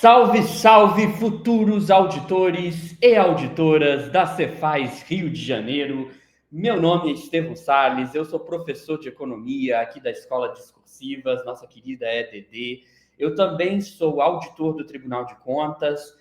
Salve, salve, futuros auditores e auditoras da Cefaz Rio de Janeiro. Meu nome é Estevão Salles, eu sou professor de economia aqui da Escola Discursivas, nossa querida EDD. Eu também sou auditor do Tribunal de Contas,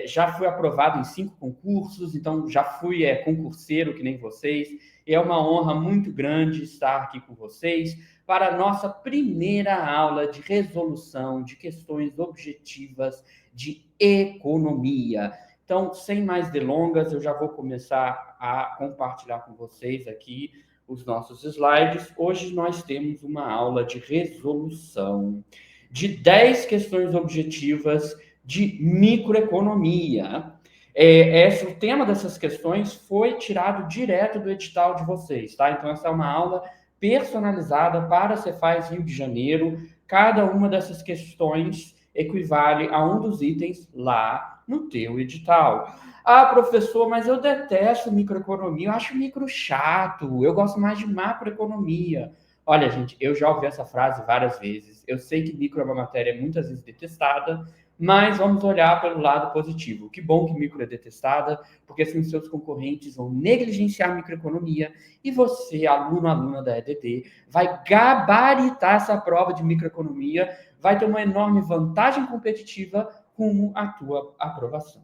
já fui aprovado em 5 concursos, então já fui concurseiro que nem vocês. E é uma honra muito grande estar aqui com vocês para a nossa primeira aula de resolução de questões objetivas de economia. Então, sem mais delongas, eu já vou começar a compartilhar com vocês aqui os nossos slides. Hoje nós temos uma aula de resolução de 10 questões objetivas de microeconomia. O tema dessas questões foi tirado direto do edital de vocês, tá? Então, essa é uma aula personalizada para a Cefaz Rio de Janeiro. Cada uma dessas questões equivale a um dos itens lá no teu edital. Ah, professor, mas eu detesto microeconomia, eu acho micro chato, eu gosto mais de macroeconomia. Olha, gente, eu já ouvi essa frase várias vezes. Eu sei que micro é uma matéria muitas vezes detestada, mas vamos olhar pelo lado positivo. Que bom que micro é detestada, porque assim seus concorrentes vão negligenciar a microeconomia e você, aluno, aluna da EDD, vai gabaritar essa prova de microeconomia, vai ter uma enorme vantagem competitiva rumo à tua aprovação.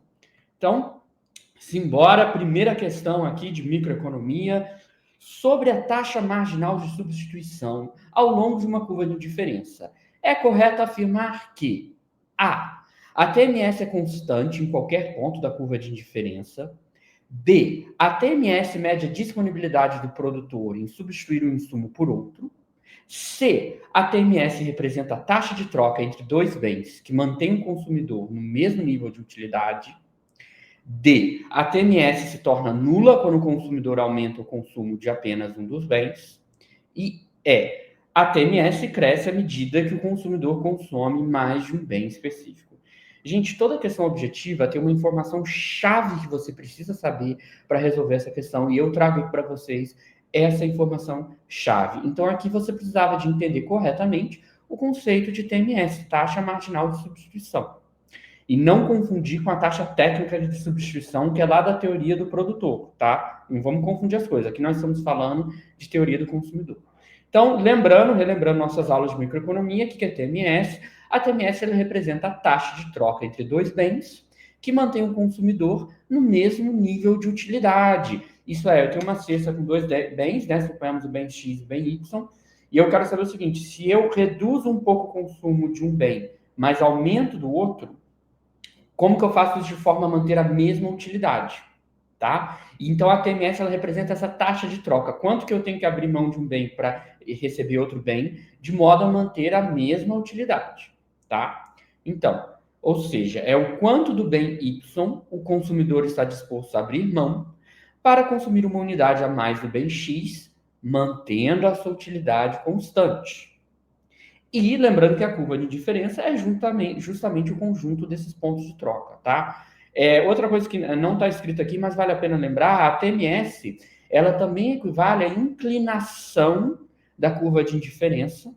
Então, simbora, primeira questão aqui de microeconomia, sobre a taxa marginal de substituição ao longo de uma curva de diferença. É correto afirmar que a TMS é constante em qualquer ponto da curva de indiferença. B. A TMS mede a disponibilidade do produtor em substituir um insumo por outro. C. A TMS representa a taxa de troca entre dois bens que mantém o consumidor no mesmo nível de utilidade. D. A TMS se torna nula quando o consumidor aumenta o consumo de apenas um dos bens. E E. A TMS cresce à medida que o consumidor consome mais de um bem específico. Gente, toda questão objetiva tem uma informação chave que você precisa saber para resolver essa questão, e eu trago aqui para vocês essa informação chave. Então, aqui você precisava de entender corretamente o conceito de TMS, taxa marginal de substituição, e não confundir com a taxa técnica de substituição, que é lá da teoria do produtor, tá? Não vamos confundir as coisas. Aqui nós estamos falando de teoria do consumidor. Então, relembrando nossas aulas de microeconomia, o que é TMS? A TMS ela representa a taxa de troca entre dois bens que mantém o consumidor no mesmo nível de utilidade. Isso é, eu tenho uma cesta com dois bens, né? Suponhamos o bem X e o bem Y, e eu quero saber o seguinte: se eu reduzo um pouco o consumo de um bem, mas aumento do outro, como que eu faço isso de forma a manter a mesma utilidade? Tá? Então, a TMS ela representa essa taxa de troca. Quanto que eu tenho que abrir mão de um bem para receber outro bem, de modo a manter a mesma utilidade. Tá? Então, ou seja, é o quanto do bem Y o consumidor está disposto a abrir mão para consumir uma unidade a mais do bem X, mantendo a sua utilidade constante. E lembrando que a curva de diferença é justamente o conjunto desses pontos de troca, tá? Outra coisa que não está escrita aqui, mas vale a pena lembrar, a TMS, ela também equivale à inclinação da curva de indiferença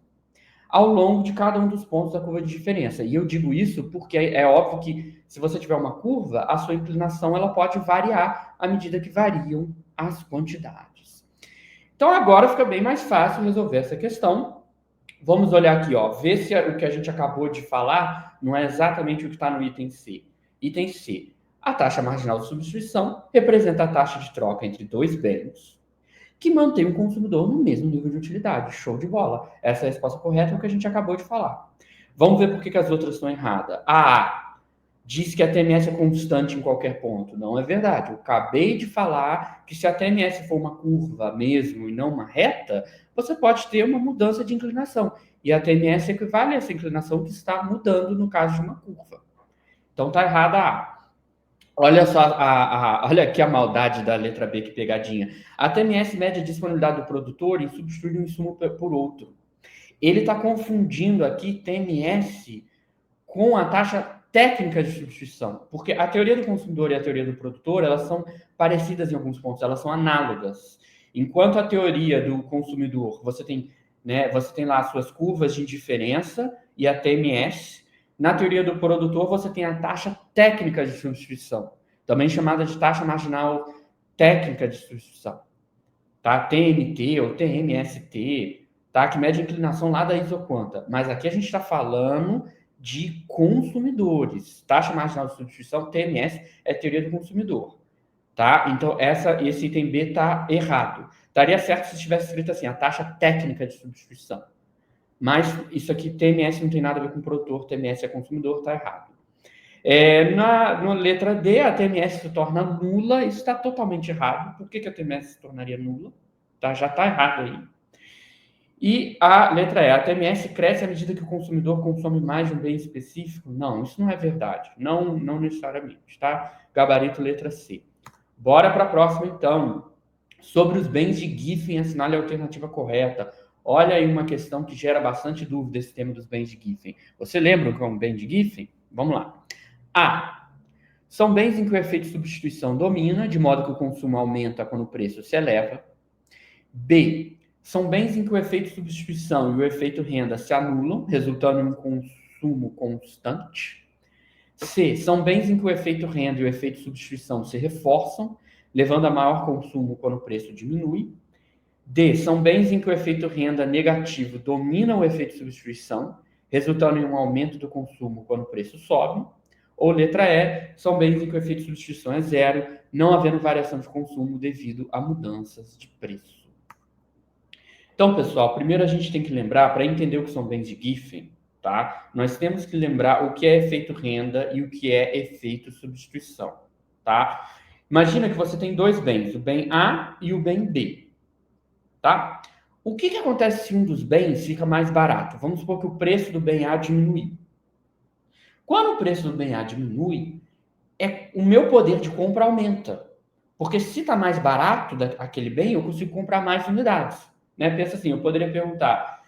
ao longo de cada um dos pontos da curva de diferença. E eu digo isso porque é óbvio que se você tiver uma curva, a sua inclinação ela pode variar à medida que variam as quantidades. Então agora fica bem mais fácil resolver essa questão. Vamos olhar aqui, ó, ver se o que a gente acabou de falar não é exatamente o que está no item C. Item C. A taxa marginal de substituição representa a taxa de troca entre dois bens que mantém o consumidor no mesmo nível de utilidade. Show de bola. Essa é a resposta correta, é o que a gente acabou de falar. Vamos ver por que as outras estão erradas. A diz que a TMS é constante em qualquer ponto. Não é verdade. Eu acabei de falar que se a TMS for uma curva mesmo e não uma reta, você pode ter uma mudança de inclinação. E a TMS equivale a essa inclinação que está mudando no caso de uma curva. Então está errada a A. Olha só, olha aqui a maldade da letra B, que pegadinha. A TMS mede a disponibilidade do produtor em substituir um insumo por outro. Ele está confundindo aqui TMS com a taxa técnica de substituição, porque a teoria do consumidor e a teoria do produtor, elas são parecidas em alguns pontos, elas são análogas. Enquanto a teoria do consumidor, você tem lá as suas curvas de indiferença e a TMS, Na teoria do produtor, você tem a taxa técnica de substituição, também chamada de taxa marginal técnica de substituição, tá? TMT ou TMST, tá? Que mede a inclinação lá da isoquanta. Mas aqui a gente está falando de consumidores. Taxa marginal de substituição, TMS, é teoria do consumidor, tá? Então, esse item B está errado. Daria certo se tivesse escrito assim, a taxa técnica de substituição. Mas isso aqui, TMS, não tem nada a ver com produtor, TMS é consumidor, está errado. Na letra D, a TMS se torna nula, isso está totalmente errado. Por que a TMS se tornaria nula? Tá? Já está errado aí. E a letra E, a TMS cresce à medida que o consumidor consome mais de um bem específico? Não, isso não é verdade. Não necessariamente, tá? Gabarito letra C. Bora para a próxima, então. Sobre os bens de Giffen, assinale a alternativa correta. Olha aí uma questão que gera bastante dúvida, esse tema dos bens de Giffen. Você lembra o que é um bem de Giffen? Vamos lá. A. São bens em que o efeito de substituição domina, de modo que o consumo aumenta quando o preço se eleva. B. São bens em que o efeito de substituição e o efeito renda se anulam, resultando em um consumo constante. C. São bens em que o efeito renda e o efeito de substituição se reforçam, levando a maior consumo quando o preço diminui. D. São bens em que o efeito renda negativo domina o efeito de substituição, resultando em um aumento do consumo quando o preço sobe. Ou letra E, são bens em que o efeito de substituição é zero, não havendo variação de consumo devido a mudanças de preço. Então, pessoal, primeiro a gente tem que lembrar, para entender o que são bens de Giffen, tá? Nós temos que lembrar o que é efeito renda e o que é efeito substituição, tá? Imagina que você tem dois bens, o bem A e o bem B, tá? O que acontece se um dos bens fica mais barato? Vamos supor que o preço do bem A diminui. Quando o preço do bem A diminui, o meu poder de compra aumenta. Porque se está mais barato aquele bem, eu consigo comprar mais unidades. Né? Pensa assim, eu poderia perguntar,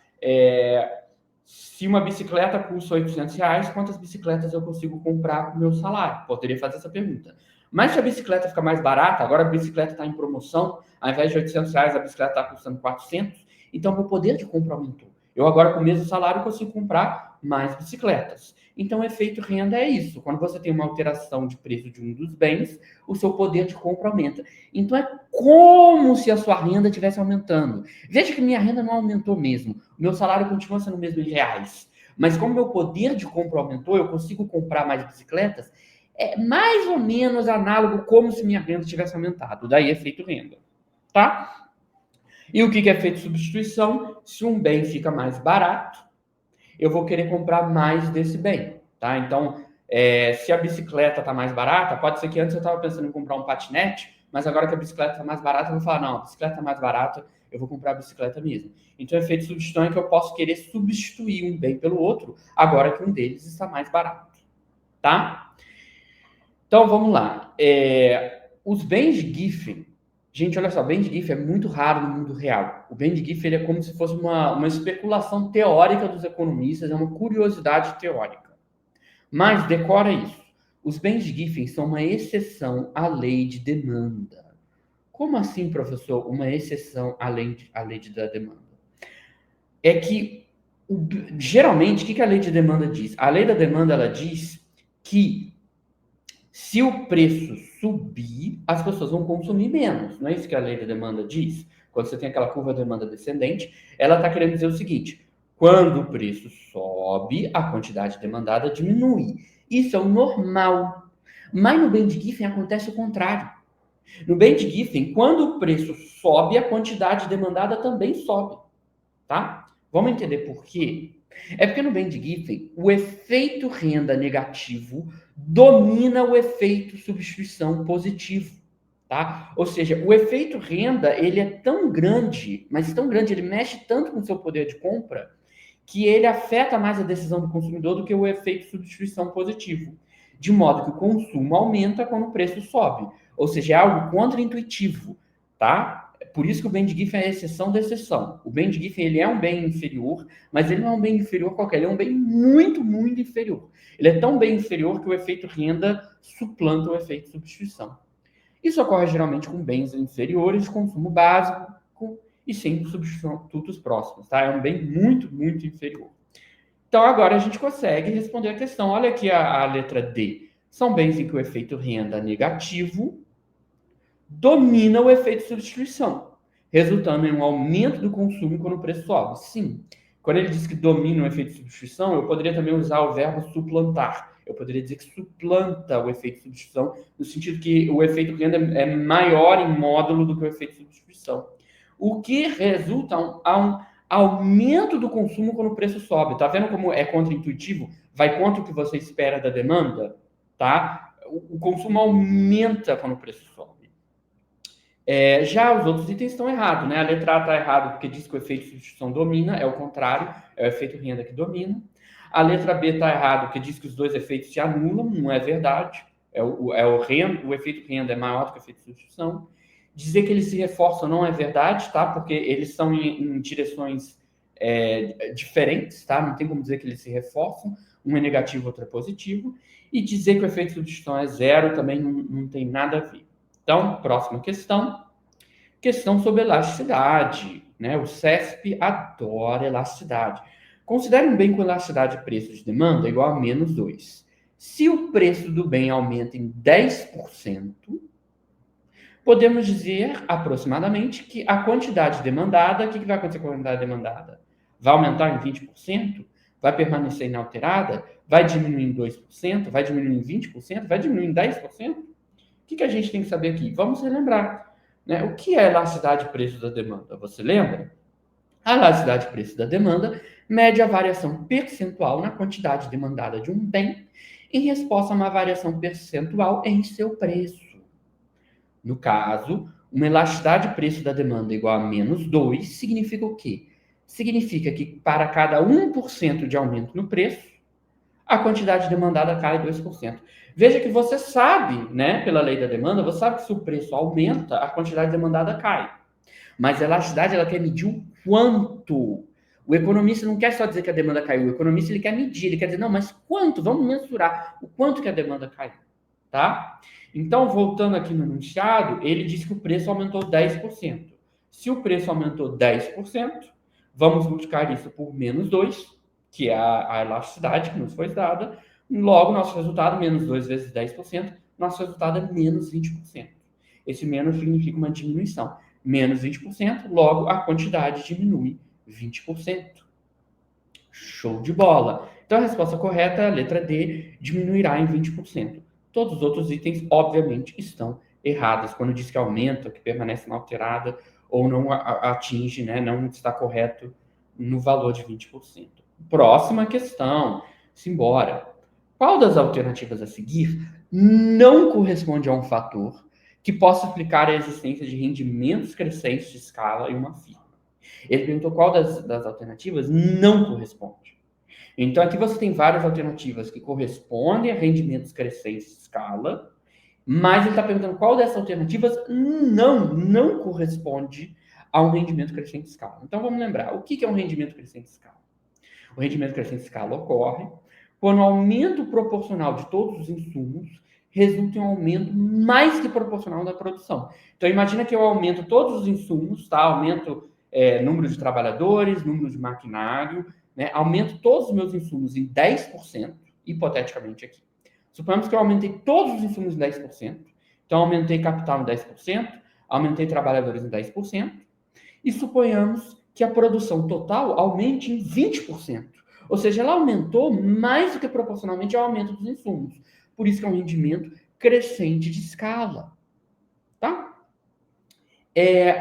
se uma bicicleta custa R$800, quantas bicicletas eu consigo comprar com o meu salário? Poderia fazer essa pergunta. Mas se a bicicleta fica mais barata, agora a bicicleta está em promoção, ao invés de R$800, a bicicleta está custando 400, então meu poder de compra aumentou. Eu agora, com o mesmo salário, consigo comprar mais bicicletas. Então, o efeito renda é isso. Quando você tem uma alteração de preço de um dos bens, o seu poder de compra aumenta. Então, é como se a sua renda estivesse aumentando. Veja que minha renda não aumentou mesmo. O meu salário continua sendo o mesmo em reais. Mas como meu poder de compra aumentou, eu consigo comprar mais bicicletas. É mais ou menos análogo como se minha renda tivesse aumentado. Daí, efeito renda. Tá? E o que é efeito substituição? Se um bem fica mais barato, eu vou querer comprar mais desse bem, tá? Então, se a bicicleta está mais barata, pode ser que antes eu estava pensando em comprar um patinete, mas agora que a bicicleta está mais barata, eu vou falar, não, a bicicleta está mais barata, eu vou comprar a bicicleta mesmo. Então, o efeito substituição é que eu posso querer substituir um bem pelo outro, agora que um deles está mais barato, tá? Então, vamos lá. Os bens de Giffen, gente, olha só, bem de Giffen é muito raro no mundo real. O bem de Giffen ele é como se fosse uma especulação teórica dos economistas, é uma curiosidade teórica. Mas decora isso. Os bens de Giffen são uma exceção à lei de demanda. Como assim, professor, uma exceção à lei da demanda? É que, geralmente, o que a lei de demanda diz? A lei da demanda, ela diz que se o preço subir, as pessoas vão consumir menos. Não é isso que a lei da demanda diz? Quando você tem aquela curva de demanda descendente, ela está querendo dizer o seguinte: quando o preço sobe, a quantidade demandada diminui. Isso é o normal. Mas no bem de Giffen acontece o contrário. No bem de Giffen, quando o preço sobe, a quantidade demandada também sobe. Tá? Vamos entender por quê? É porque no bem de Giffen, o efeito renda negativo domina o efeito substituição positivo, tá? Ou seja, o efeito renda, ele é tão grande, mas tão grande, ele mexe tanto com o seu poder de compra, que ele afeta mais a decisão do consumidor do que o efeito substituição positivo. De modo que o consumo aumenta quando o preço sobe. Ou seja, é algo contraintuitivo, tá? Por isso que o bem de Giffen é a exceção da exceção. O bem de Giffen ele é um bem inferior, mas ele não é um bem inferior qualquer, ele é um bem muito, muito inferior. Ele é tão bem inferior que o efeito renda suplanta o efeito substituição. Isso ocorre geralmente com bens inferiores de consumo básico e sem substitutos próximos, tá? É um bem muito, muito inferior. Então, agora a gente consegue responder a questão. Olha aqui a letra D. São bens em que o efeito renda negativo domina o efeito substituição, resultando em um aumento do consumo quando o preço sobe. Sim. Quando ele diz que domina o efeito substituição, eu poderia também usar o verbo suplantar. Eu poderia dizer que suplanta o efeito substituição, no sentido que o efeito renda é maior em módulo do que o efeito substituição. O que resulta a um aumento do consumo quando o preço sobe. Tá vendo como é contraintuitivo? Vai contra o que você espera da demanda, tá? O consumo aumenta quando o preço sobe. Já os outros itens estão errados, né? A letra A está errada porque diz que o efeito substituição domina, é o contrário, é o efeito renda que domina. A letra B está errada porque diz que os dois efeitos se anulam, não é verdade. O efeito renda é maior do que o efeito substituição. Dizer que eles se reforçam não é verdade, tá? Porque eles são em direções diferentes, tá? Não tem como dizer que eles se reforçam. Um é negativo, outro é positivo. E dizer que o efeito substituição é zero também não tem nada a ver. Então, próxima questão. Questão sobre elasticidade, né? O CESP adora elasticidade. Considere um bem com elasticidade de preço de demanda igual a menos 2. Se o preço do bem aumenta em 10%, podemos dizer aproximadamente que a quantidade demandada, o que vai acontecer com a quantidade demandada? Vai aumentar em 20%? Vai permanecer inalterada? Vai diminuir em 2%? Vai diminuir em 20%? Vai diminuir em 10%? O que a gente tem que saber aqui? Vamos relembrar, né? O que é elasticidade de preço da demanda? Você lembra? A elasticidade de preço da demanda mede a variação percentual na quantidade demandada de um bem em resposta a uma variação percentual em seu preço. No caso, uma elasticidade de preço da demanda igual a menos 2 significa o quê? Significa que para cada 1% de aumento no preço, a quantidade demandada cai 2%. Veja que você sabe, né, pela lei da demanda, você sabe que se o preço aumenta, a quantidade demandada cai. Mas a elasticidade, ela quer medir o quanto. O economista não quer só dizer que a demanda caiu, o economista ele quer medir, ele quer dizer, não, mas quanto? Vamos mensurar o quanto que a demanda caiu, tá? Então, voltando aqui no enunciado, ele diz que o preço aumentou 10%. Se o preço aumentou 10%, vamos multiplicar isso por menos 2, que é a elasticidade que nos foi dada. Logo, nosso resultado, menos 2 vezes 10%, nosso resultado é menos 20%. Esse menos significa uma diminuição. Menos 20%, logo a quantidade diminui 20%. Show de bola! Então a resposta correta é a letra D, diminuirá em 20%. Todos os outros itens, obviamente, estão errados. Quando diz que aumenta, que permanece inalterada ou não atinge, né, não está correto no valor de 20%. Próxima questão. Simbora. Qual das alternativas a seguir não corresponde a um fator que possa explicar a existência de rendimentos crescentes de escala em uma firma? Ele perguntou qual das alternativas não corresponde. Então, aqui você tem várias alternativas que correspondem a rendimentos crescentes de escala, mas ele está perguntando qual dessas alternativas não corresponde a um rendimento crescente de escala. Então, vamos lembrar, o que é um rendimento crescente de escala? O rendimento crescente de escala ocorre quando o aumento proporcional de todos os insumos resulta em um aumento mais que proporcional da produção. Então, imagina que eu aumento todos os insumos, tá? Aumento número de trabalhadores, número de maquinário, né? Aumento todos os meus insumos em 10%, hipoteticamente aqui. Suponhamos que eu aumentei todos os insumos em 10%, então aumentei capital em 10%, aumentei trabalhadores em 10%, e suponhamos que a produção total aumente em 20%. Ou seja, ela aumentou mais do que proporcionalmente ao aumento dos insumos. Por isso que é um rendimento crescente de escala. Tá?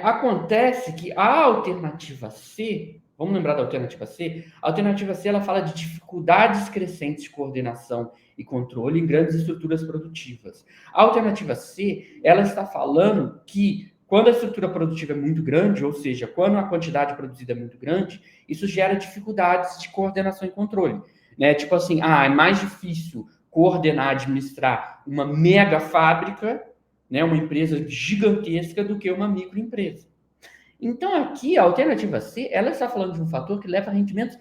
Acontece que a alternativa C, vamos lembrar da alternativa C? A alternativa C ela fala de dificuldades crescentes de coordenação e controle em grandes estruturas produtivas. A alternativa C, ela está falando que quando a estrutura produtiva é muito grande, ou seja, quando a quantidade produzida é muito grande, isso gera dificuldades de coordenação e controle. Né? Tipo assim, é mais difícil coordenar, administrar uma mega fábrica, né, uma empresa gigantesca, do que uma microempresa. Então, aqui, a alternativa C, ela está falando de um fator que leva a rendimentos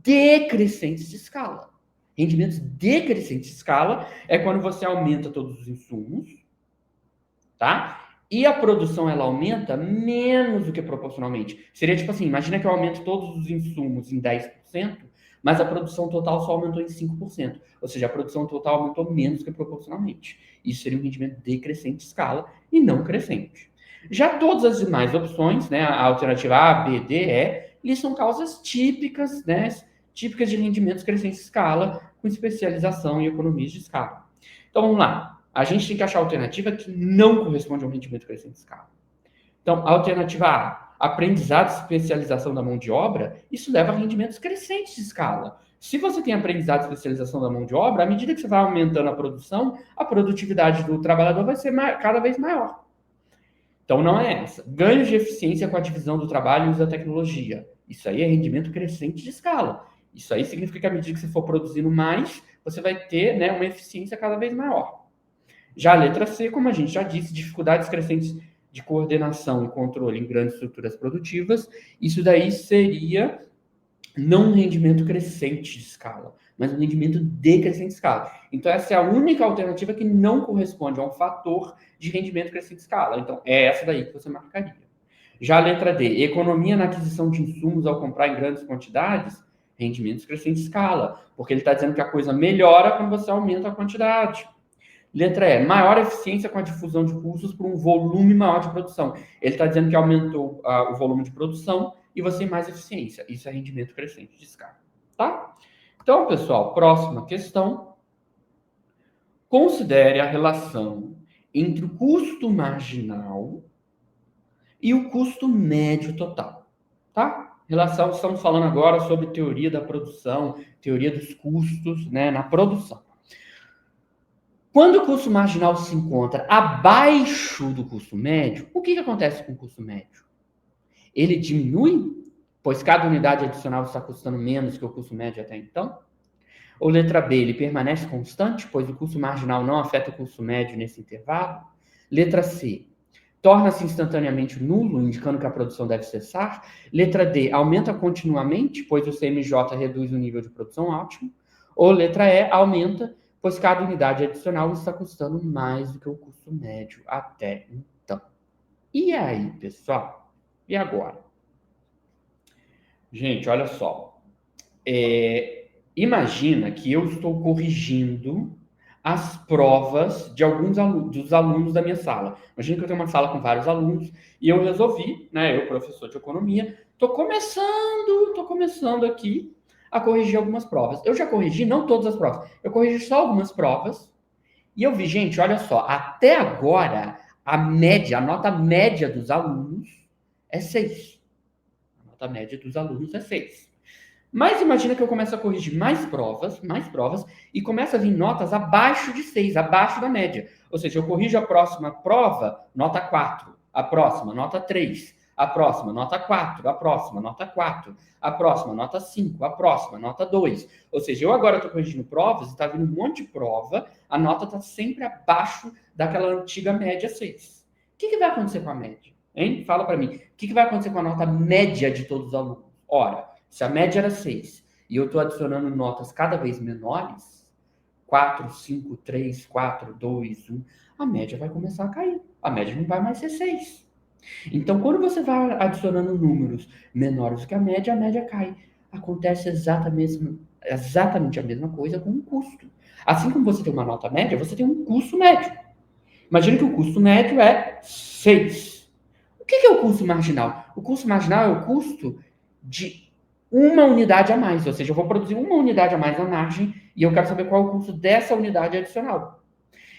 decrescentes de escala. Rendimentos decrescentes de escala é quando você aumenta todos os insumos, tá? E a produção, ela aumenta menos do que proporcionalmente. Seria tipo assim, imagina que eu aumento todos os insumos em 10%, mas a produção total só aumentou em 5%. Ou seja, a produção total aumentou menos que proporcionalmente. Isso seria um rendimento decrescente de escala e não crescente. Já todas as demais opções, né, a alternativa A, B, D, E, eles são causas típicas, né, típicas de rendimentos crescentes de escala, com especialização em economias de escala. Então vamos lá. A gente tem que achar a alternativa que não corresponde a um rendimento crescente de escala. Então, a alternativa A, aprendizado e especialização da mão de obra, isso leva a rendimentos crescentes de escala. Se você tem aprendizado e especialização da mão de obra, à medida que você vai aumentando a produção, a produtividade do trabalhador vai ser cada vez maior. Então, não é essa. Ganhos de eficiência com a divisão do trabalho e uso da tecnologia. Isso aí é rendimento crescente de escala. Isso aí significa que à medida que você for produzindo mais, você vai ter, né, uma eficiência cada vez maior. Já a letra C, como a gente já disse, dificuldades crescentes de coordenação e controle em grandes estruturas produtivas. Isso daí seria não um rendimento crescente de escala, mas um rendimento decrescente de escala. Então, essa é a única alternativa que não corresponde a um fator de rendimento crescente de escala. Então, é essa daí que você marcaria. Já a letra D, economia na aquisição de insumos ao comprar em grandes quantidades, rendimentos crescentes de escala, porque ele está dizendo que a coisa melhora quando você aumenta a quantidade. Letra E, maior eficiência com a difusão de custos por um volume maior de produção. Ele está dizendo que aumentou o volume de produção e você tem mais eficiência. Isso é rendimento crescente de escala, tá? Então, pessoal, próxima questão. Considere a relação entre o custo marginal e o custo médio total, tá? Relação, estamos falando agora sobre teoria da produção, teoria dos custos, né, na produção. Quando o custo marginal se encontra abaixo do custo médio, o que acontece com o custo médio? Ele diminui, pois cada unidade adicional está custando menos que o custo médio até então? Ou letra B, ele permanece constante, pois o custo marginal não afeta o custo médio nesse intervalo? Letra C, torna-se instantaneamente nulo, indicando que a produção deve cessar? Letra D, aumenta continuamente, pois o CMJ reduz o nível de produção ótimo? Ou letra E, aumenta, pois cada unidade adicional está custando mais do que o custo médio até então. E aí, pessoal? E agora? Gente, olha só. Imagina que eu estou corrigindo as provas de alguns dos alunos da minha sala. Imagina que eu tenho uma sala com vários alunos e eu resolvi, né, eu, professor de economia, estou começando aqui a corrigir algumas provas. Eu já corrigi, não todas as provas, eu corrigi só algumas provas e eu vi, gente, olha só, até agora a nota média dos alunos é 6. A nota média dos alunos é 6. Mas imagina que eu começo a corrigir mais provas, e começa a vir notas abaixo de 6, abaixo da média. Ou seja, eu corrijo a próxima prova, nota 4. A próxima, nota 3. A próxima, nota 4. A próxima, nota 4. A próxima, nota 5. A próxima, nota 2. Ou seja, eu agora estou corrigindo provas, está vindo um monte de prova, a nota está sempre abaixo daquela antiga média 6. O que vai acontecer com a média? Hein? Fala para mim. O que vai acontecer com a nota média de todos os alunos? Ora, se a média era 6 e eu estou adicionando notas cada vez menores, 4, 5, 3, 4, 2, 1, a média vai começar a cair. A média não vai mais ser 6. Então, quando você vai adicionando números menores do que a média cai. Acontece exatamente a mesma coisa com o custo. Assim como você tem uma nota média, você tem um custo médio. Imagina que o custo médio é 6. O que é o custo marginal? O custo marginal é o custo de uma unidade a mais, ou seja, eu vou produzir uma unidade a mais na margem e eu quero saber qual é o custo dessa unidade adicional.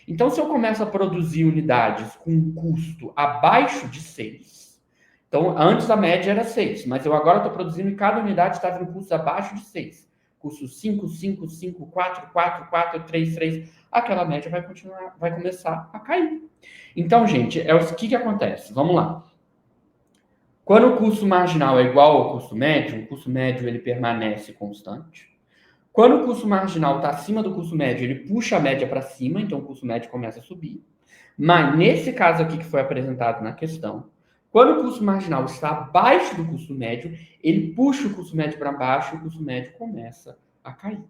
Então, se eu começo a produzir unidades com um custo abaixo de 6, então antes a média era 6, mas eu agora estou produzindo e cada unidade está vindo custos abaixo de 6. Custo 5, 5, 5, 4, 4, 4, 3, 3, aquela média vai começar a cair. Então, gente, o que acontece? Vamos lá. Quando o custo marginal é igual ao custo médio, o custo médio ele permanece constante. Quando o custo marginal está acima do custo médio, ele puxa a média para cima, então o custo médio começa a subir. Mas nesse caso aqui que foi apresentado na questão, quando o custo marginal está abaixo do custo médio, ele puxa o custo médio para baixo e o custo médio começa a cair.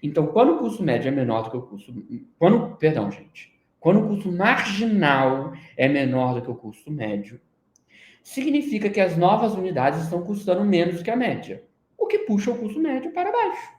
Então, quando o custo médio é menor do que o custo... Quando o custo marginal é menor do que o custo médio, significa que as novas unidades estão custando menos que a média, o que puxa o custo médio para baixo.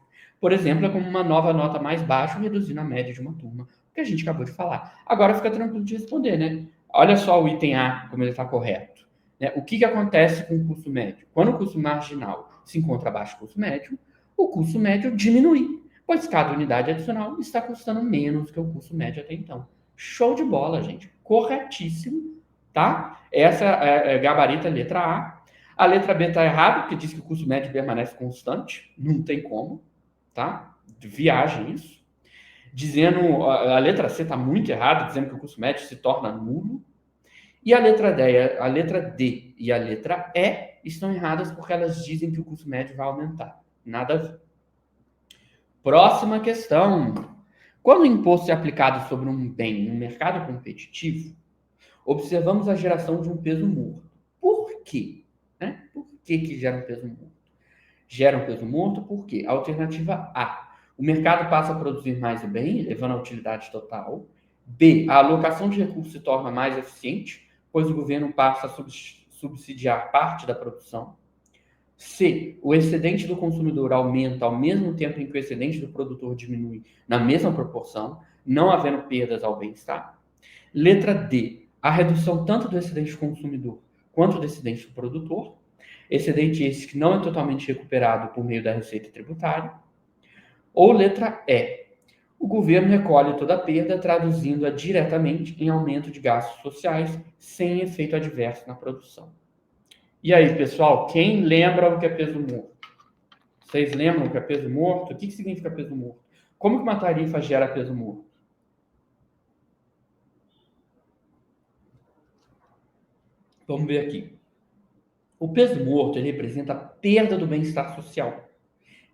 Por exemplo, é como uma nova nota mais baixa reduzindo a média de uma turma, o que a gente acabou de falar. Agora fica tranquilo de responder, né? Olha só o item A, como ele está correto. Né? O que acontece com o custo médio? Quando o custo marginal se encontra abaixo do custo médio, o custo médio diminui, pois cada unidade adicional está custando menos que o custo médio até então. Show de bola, gente. Corretíssimo, tá? Essa é a gabarita letra A. A letra B está errada, porque diz que o custo médio permanece constante. Não tem como, tá? Viagem isso. Dizendo, a letra C está muito errada, dizendo que o custo médio se torna nulo. E a letra D e a letra E estão erradas porque elas dizem que o custo médio vai aumentar. Nada a ver. Próxima questão. Quando o imposto é aplicado sobre um bem no mercado competitivo, observamos a geração de um peso morto. Por quê? Né? Por que gera um peso morto? Gera um peso morto porque alternativa A, o mercado passa a produzir mais o bem, elevando a utilidade total. B, a alocação de recursos se torna mais eficiente, pois o governo passa a subsidiar parte da produção. C, o excedente do consumidor aumenta ao mesmo tempo em que o excedente do produtor diminui na mesma proporção, não havendo perdas ao bem-estar. Letra D, a redução tanto do excedente do consumidor quanto do excedente do produtor. Excedente esse que não é totalmente recuperado por meio da receita tributária. Ou letra E, o governo recolhe toda a perda, traduzindo-a diretamente em aumento de gastos sociais, sem efeito adverso na produção. E aí, pessoal, quem lembra o que é peso morto? Vocês lembram o que é peso morto? O que significa peso morto? Como que uma tarifa gera peso morto? Vamos ver aqui. O peso morto ele representa a perda do bem-estar social,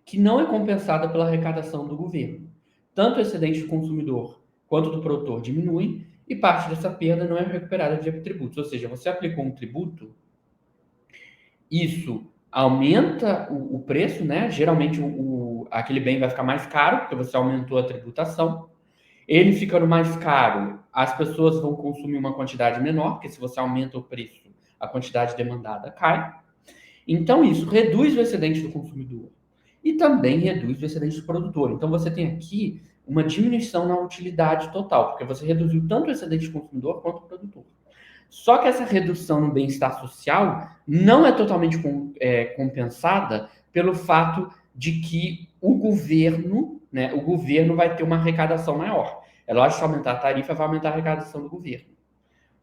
que não é compensada pela arrecadação do governo. Tanto o excedente do consumidor quanto do produtor diminui e parte dessa perda não é recuperada via tributos. Ou seja, você aplicou um tributo, isso aumenta o preço, né? Geralmente aquele bem vai ficar mais caro, porque você aumentou a tributação. Ele ficando mais caro, as pessoas vão consumir uma quantidade menor, porque se você aumenta o preço, a quantidade demandada cai. Então, isso reduz o excedente do consumidor e também reduz o excedente do produtor. Então, você tem aqui uma diminuição na utilidade total, porque você reduziu tanto o excedente do consumidor quanto o produtor. Só que essa redução no bem-estar social não é totalmente compensada pelo fato de que o governo vai ter uma arrecadação maior. É lógico que se aumentar a tarifa, vai aumentar a arrecadação do governo.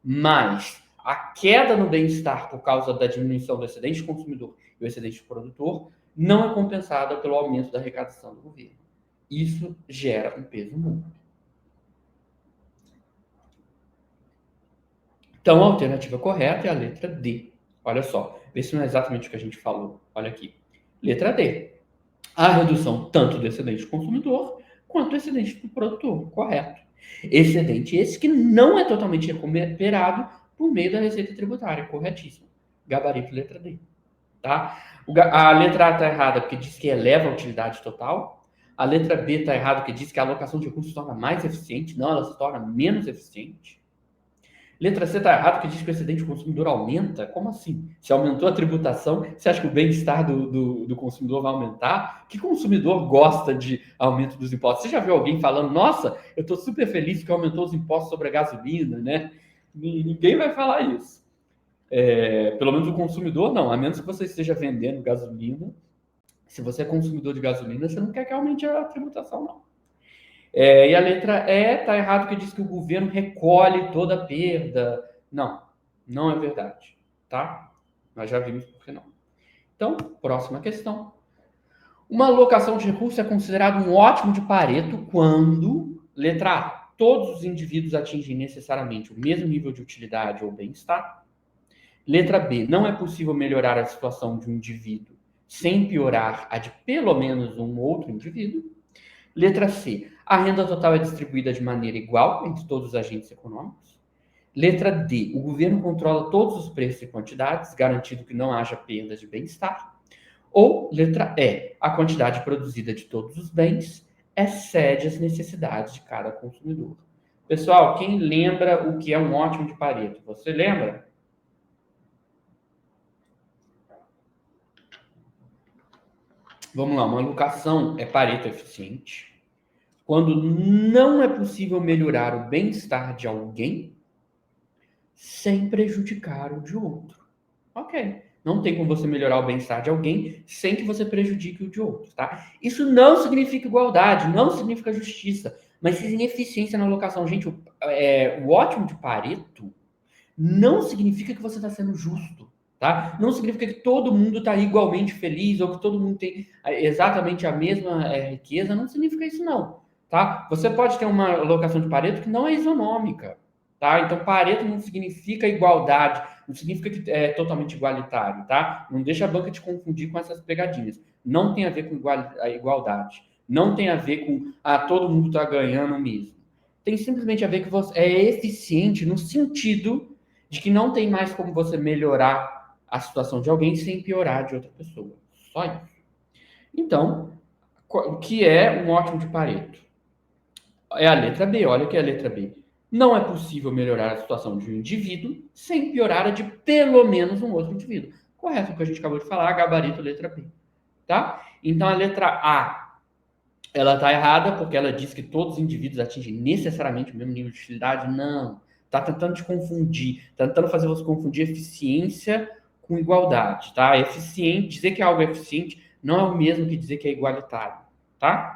Mas a queda no bem-estar por causa da diminuição do excedente do consumidor e o excedente do produtor não é compensada pelo aumento da arrecadação do governo. Isso gera um peso mútuo. Então, a alternativa correta é a letra D. Olha só, vê se não é exatamente o que a gente falou. Olha aqui. Letra D. A redução tanto do excedente do consumidor quanto do excedente do produtor. Correto. Excedente esse que não é totalmente recuperado por meio da receita tributária. Corretíssimo. Gabarito letra D. Tá? A letra A está errada porque diz que eleva a utilidade total. A letra B está errada porque diz que a alocação de recursos se torna mais eficiente. Não, ela se torna menos eficiente. Letra C está errado porque diz que o excedente do consumidor aumenta. Como assim? Se aumentou a tributação, você acha que o bem-estar do consumidor vai aumentar? Que consumidor gosta de aumento dos impostos? Você já viu alguém falando, nossa, eu estou super feliz que aumentou os impostos sobre a gasolina, né? Ninguém vai falar isso. Pelo menos o consumidor não, a menos que você esteja vendendo gasolina. Se você é consumidor de gasolina, você não quer que aumente a tributação, não. E a letra E está errado porque diz que o governo recolhe toda a perda. Não, não é verdade, tá? Nós já vimos por que não. Então, próxima questão. Uma alocação de recursos é considerado um ótimo de Pareto quando, letra A, todos os indivíduos atingem necessariamente o mesmo nível de utilidade ou bem-estar. Letra B, não é possível melhorar a situação de um indivíduo sem piorar a de pelo menos um outro indivíduo. Letra C, a renda total é distribuída de maneira igual entre todos os agentes econômicos. Letra D, o governo controla todos os preços e quantidades, garantindo que não haja perdas de bem-estar. Ou, letra E, a quantidade produzida de todos os bens excede as necessidades de cada consumidor. Pessoal, quem lembra o que é um ótimo de Pareto? Você lembra? Vamos lá, uma alocação é Pareto eficiente quando não é possível melhorar o bem-estar de alguém sem prejudicar o de outro. Ok. Não tem como você melhorar o bem-estar de alguém sem que você prejudique o de outro, tá? Isso não significa igualdade, não significa justiça, mas sim eficiência na alocação. Gente, o ótimo de Pareto não significa que você está sendo justo, tá? Não significa que todo mundo está igualmente feliz ou que todo mundo tem exatamente a mesma riqueza. Não significa isso, não, tá? Você pode ter uma alocação de Pareto que não é isonômica, tá? Então, Pareto não significa igualdade, não significa que é totalmente igualitário, tá? Não deixa a banca te confundir com essas pegadinhas. Não tem a ver com a igualdade. Não tem a ver com todo mundo está ganhando mesmo. Tem simplesmente a ver que você é eficiente no sentido de que não tem mais como você melhorar a situação de alguém sem piorar de outra pessoa. Só isso. Então, o que é um ótimo de Pareto? É a letra B, olha o que é a letra B. Não é possível melhorar a situação de um indivíduo sem piorar a de pelo menos um outro indivíduo. Correto o que a gente acabou de falar, gabarito letra B. Tá? Então a letra A, ela está errada porque ela diz que todos os indivíduos atingem necessariamente o mesmo nível de utilidade. Não. Está tentando te confundir, tá tentando fazer você confundir eficiência com igualdade, tá? Eficiente, dizer que algo é eficiente não é o mesmo que dizer que é igualitário, tá?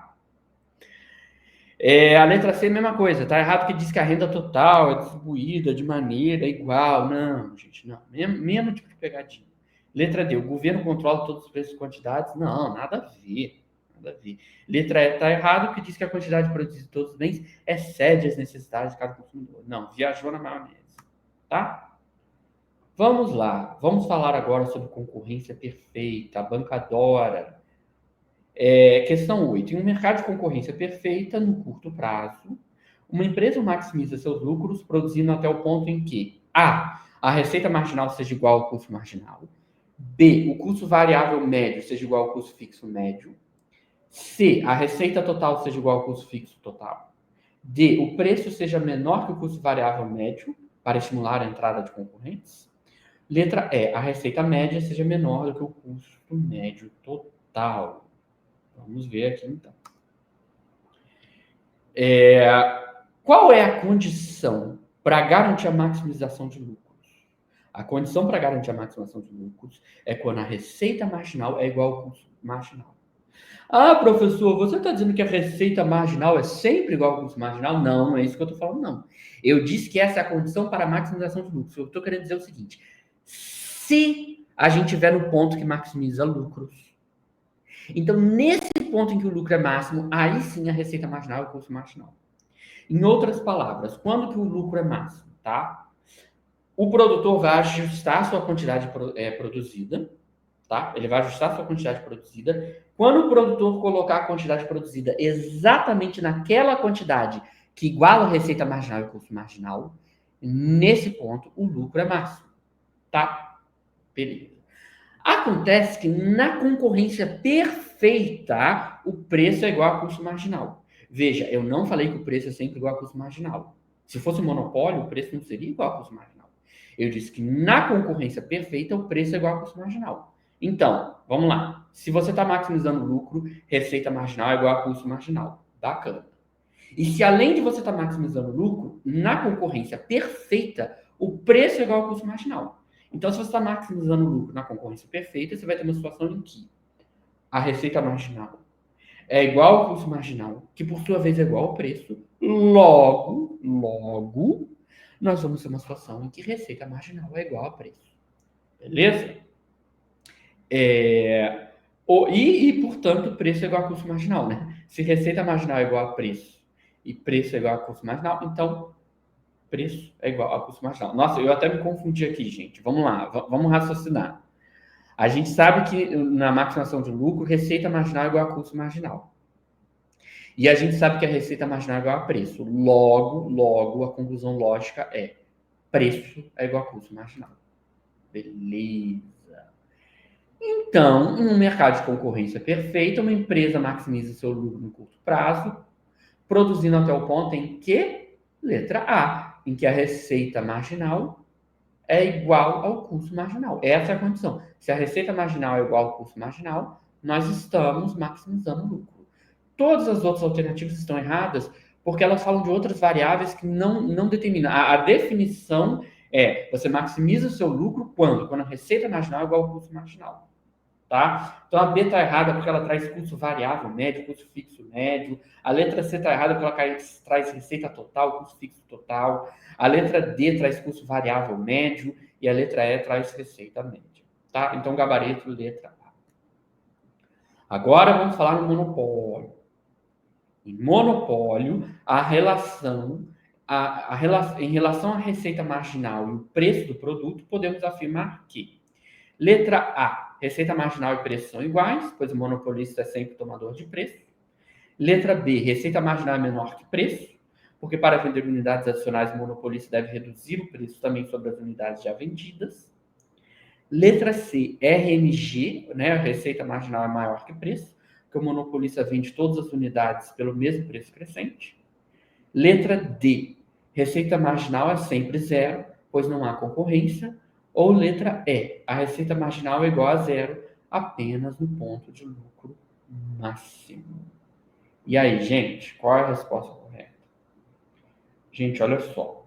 A letra C é a mesma coisa, tá errado que diz que a renda total é distribuída de maneira igual. Não, gente, não. Mesmo tipo de pegadinha. Letra D, o governo controla todos os preços e quantidades. Não, nada a ver. Nada a ver. Letra E, tá errado que diz que a quantidade produzida de todos os bens excede as necessidades de cada consumidor. Não, viajou na maionese. Tá? Vamos lá. Vamos falar agora sobre concorrência perfeita. A banca adora. Questão 8. Em um mercado de concorrência perfeita, no curto prazo, uma empresa maximiza seus lucros produzindo até o ponto em que a receita marginal seja igual ao custo marginal, B, o custo variável médio seja igual ao custo fixo médio, C, a receita total seja igual ao custo fixo total, D, o preço seja menor que o custo variável médio para estimular a entrada de concorrentes, letra E, a receita média seja menor do que o custo médio total. Vamos ver aqui então. Qual é a condição para garantir a maximização de lucros? A condição para garantir a maximização de lucros é quando a receita marginal é igual ao custo marginal. Ah, professor, você está dizendo que a receita marginal é sempre igual ao custo marginal? Não, não é isso que eu estou falando, não. Eu disse que essa é a condição para a maximização de lucros. Eu estou querendo dizer o seguinte: se a gente estiver no ponto que maximiza lucros, então nesse ponto em que o lucro é máximo, aí sim a receita marginal é o custo marginal. Em outras palavras, quando que o lucro é máximo, tá? O produtor vai ajustar a sua quantidade produzida, tá? Ele vai ajustar a sua quantidade produzida. Quando o produtor colocar a quantidade produzida exatamente naquela quantidade que iguala a receita marginal e custo marginal, nesse ponto o lucro é máximo, tá? Beleza. Acontece que na concorrência perfeita, o preço é igual a custo marginal. Veja, eu não falei que o preço é sempre igual a custo marginal. Se fosse um monopólio, o preço não seria igual a custo marginal. Eu disse que na concorrência perfeita, o preço é igual a custo marginal. Então, vamos lá. Se você está maximizando o lucro, receita marginal é igual a custo marginal. Bacana. E se além de você estar maximizando o lucro, na concorrência perfeita, o preço é igual ao custo marginal. Então, se você está maximizando o lucro na concorrência perfeita, você vai ter uma situação em que a receita marginal é igual ao custo marginal, que por sua vez é igual ao preço. Logo, nós vamos ter uma situação em que receita marginal é igual a preço. Beleza? Portanto, preço é igual a custo marginal, né? Se receita marginal é igual a preço e preço é igual a custo marginal, então preço é igual a custo marginal. Nossa, eu até me confundi aqui, gente. Vamos lá, vamos raciocinar. A gente sabe que na maximização de lucro, receita marginal é igual a custo marginal. E a gente sabe que a receita marginal é igual a preço. Logo, a conclusão lógica é preço é igual a custo marginal. Beleza. Então, em um mercado de concorrência perfeita, uma empresa maximiza seu lucro no curto prazo, produzindo até o ponto em que, letra A, em que a receita marginal é igual ao custo marginal. Essa é a condição. Se a receita marginal é igual ao custo marginal, nós estamos maximizando o lucro. Todas as outras alternativas estão erradas porque elas falam de outras variáveis que não determinam. A definição é, você maximiza o seu lucro quando? Quando a receita marginal é igual ao custo marginal. Tá? Então a B está errada porque ela traz custo variável médio, custo fixo médio. A letra C está errada porque ela traz receita total, custo fixo total. A letra D traz custo variável médio e a letra E traz receita média. Tá? Então gabarito, letra A. Agora vamos falar no monopólio. Em monopólio, em relação à receita marginal e o preço do produto, podemos afirmar que letra A, receita marginal e preço são iguais, pois o monopolista é sempre tomador de preço. Letra B, receita marginal é menor que preço, porque para vender unidades adicionais, o monopolista deve reduzir o preço também sobre as unidades já vendidas. Letra C, RMG, né, a receita marginal é maior que preço, porque o monopolista vende todas as unidades pelo mesmo preço crescente. Letra D, receita marginal é sempre zero, pois não há concorrência. Ou letra E, a receita marginal é igual a zero, apenas no ponto de lucro máximo. E aí, gente, qual é a resposta correta? Gente, olha só.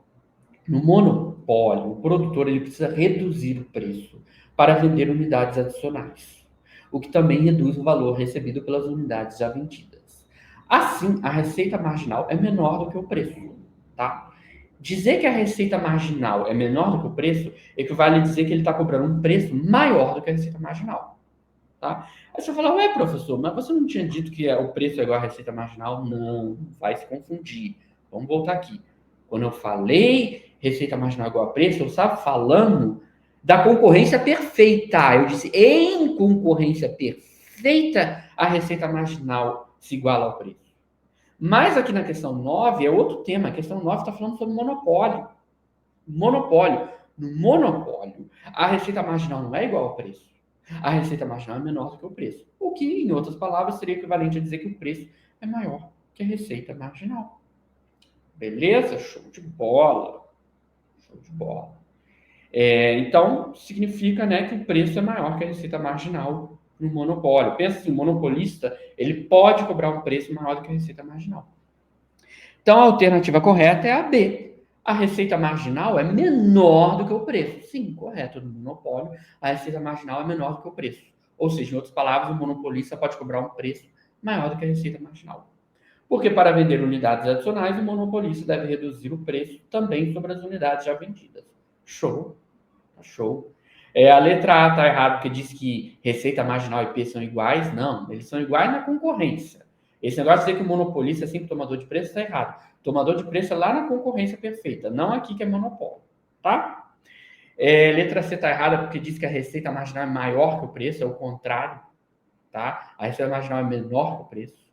No monopólio, o produtor ele precisa reduzir o preço para vender unidades adicionais, o que também reduz o valor recebido pelas unidades já vendidas. Assim, a receita marginal é menor do que o preço, tá? Dizer que a receita marginal é menor do que o preço equivale a dizer que ele está cobrando um preço maior do que a receita marginal, tá? Aí você fala, ué, professor, mas você não tinha dito que o preço é igual à receita marginal? Não, vai se confundir. Vamos voltar aqui. Quando eu falei receita marginal igual a preço, eu estava falando da concorrência perfeita. Eu disse, em concorrência perfeita, a receita marginal se iguala ao preço. Mas aqui na questão 9 é outro tema. A questão 9 está falando sobre monopólio. Monopólio. No monopólio, a receita marginal não é igual ao preço. A receita marginal é menor do que o preço. O que, em outras palavras, seria equivalente a dizer que o preço é maior que a receita marginal. Beleza? Show de bola. Show de bola. Então, significa, né, que o preço é maior que a receita marginal no monopólio. Pensa assim, o monopolista, ele pode cobrar um preço maior do que a receita marginal. Então, a alternativa correta é a B. A receita marginal é menor do que o preço. Sim, correto. No monopólio, a receita marginal é menor do que o preço. Ou seja, em outras palavras, o monopolista pode cobrar um preço maior do que a receita marginal. Porque para vender unidades adicionais, o monopolista deve reduzir o preço também sobre as unidades já vendidas. Show. Show. A letra A está errado porque diz que receita marginal e P são iguais. Não, eles são iguais na concorrência. Esse negócio de dizer que o monopolista é sempre tomador de preço está errado. Tomador de preço é lá na concorrência perfeita, não aqui que é monopólio, tá? Letra C está errada porque diz que a receita marginal é maior que o preço, é o contrário, tá? A receita marginal é menor que o preço.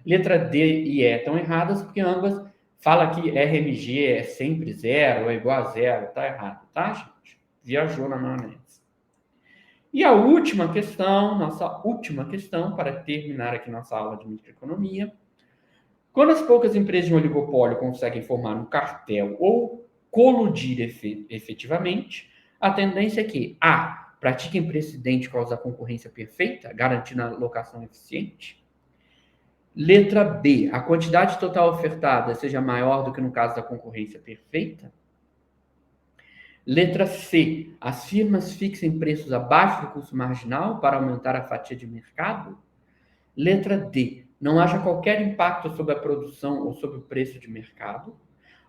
Letra D e E estão erradas porque ambas falam que RMG é sempre zero, ou é igual a zero, tá errado, tá, gente? Viajou na maionese. E a última questão, nossa última questão, para terminar aqui nossa aula de microeconomia. Quando as poucas empresas de um oligopólio conseguem formar um cartel ou coludir efetivamente, a tendência é que A. Pratiquem preço idêntico aos da concorrência perfeita, garantindo a alocação eficiente. Letra B. A quantidade total ofertada seja maior do que no caso da concorrência perfeita. Letra C. As firmas fixem preços abaixo do custo marginal para aumentar a fatia de mercado. Letra D. Não haja qualquer impacto sobre a produção ou sobre o preço de mercado.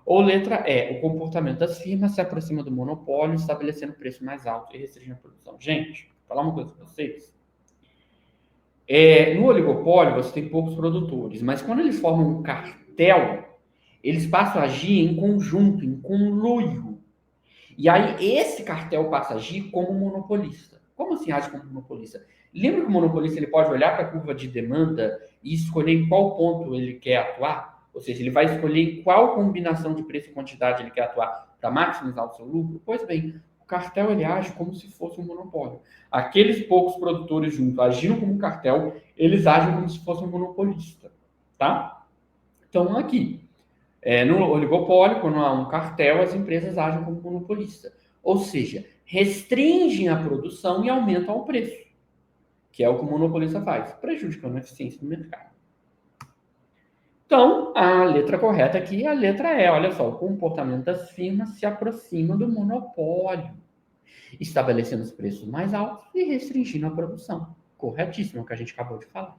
Ou letra E. O comportamento das firmas se aproxima do monopólio, estabelecendo preço mais alto e restringindo a produção. Gente, vou falar uma coisa para vocês. No oligopólio, você tem poucos produtores, mas quando eles formam um cartel, eles passam a agir em conjunto, em conluio. E aí, esse cartel passa a agir como monopolista. Como assim age como monopolista? Lembra que o monopolista ele pode olhar para a curva de demanda e escolher em qual ponto ele quer atuar? Ou seja, ele vai escolher em qual combinação de preço e quantidade ele quer atuar para maximizar o seu lucro? Pois bem, o cartel ele age como se fosse um monopólio. Aqueles poucos produtores juntos agindo como um cartel, eles agem como se fosse um monopolista. Tá? Então, aqui, no oligopólio, quando há um cartel, as empresas agem como monopolista. Ou seja, restringem a produção e aumentam o preço. que é o que o monopolista faz, prejudicando a eficiência do mercado. Então, a letra correta aqui é a letra E. Olha só, o comportamento das firmas se aproxima do monopólio, estabelecendo os preços mais altos e restringindo a produção. Corretíssimo, é o que a gente acabou de falar.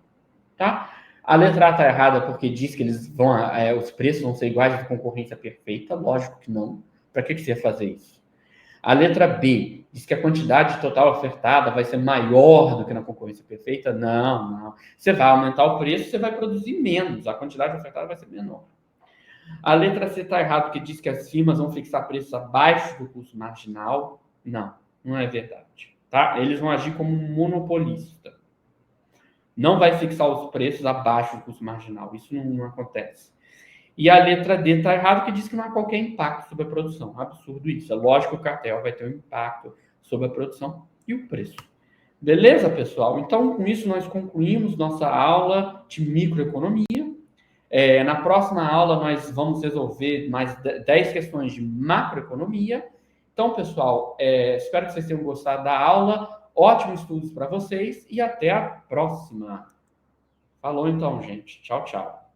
Tá? A letra A está errada porque diz que os preços vão ser iguais de concorrência perfeita. Lógico que não. Para que você ia fazer isso? A letra B diz que a quantidade total ofertada vai ser maior do que na concorrência perfeita. Não, não. Você vai aumentar o preço, você vai produzir menos. A quantidade ofertada vai ser menor. A letra C está errada porque diz que as firmas vão fixar preços abaixo do custo marginal. Não, não é verdade. Tá? Eles vão agir como um monopolista. Não vai fixar os preços abaixo do custo marginal. Isso não acontece. E a letra D está errada, que diz que não há qualquer impacto sobre a produção. Absurdo isso. É lógico que o cartel vai ter um impacto sobre a produção e o preço. Beleza, pessoal? Então, com isso, nós concluímos nossa aula de microeconomia. Na próxima aula, nós vamos resolver mais 10 questões de macroeconomia. Então, pessoal, espero que vocês tenham gostado da aula. Ótimos estudos para vocês e até a próxima. Falou então, gente. Tchau, tchau.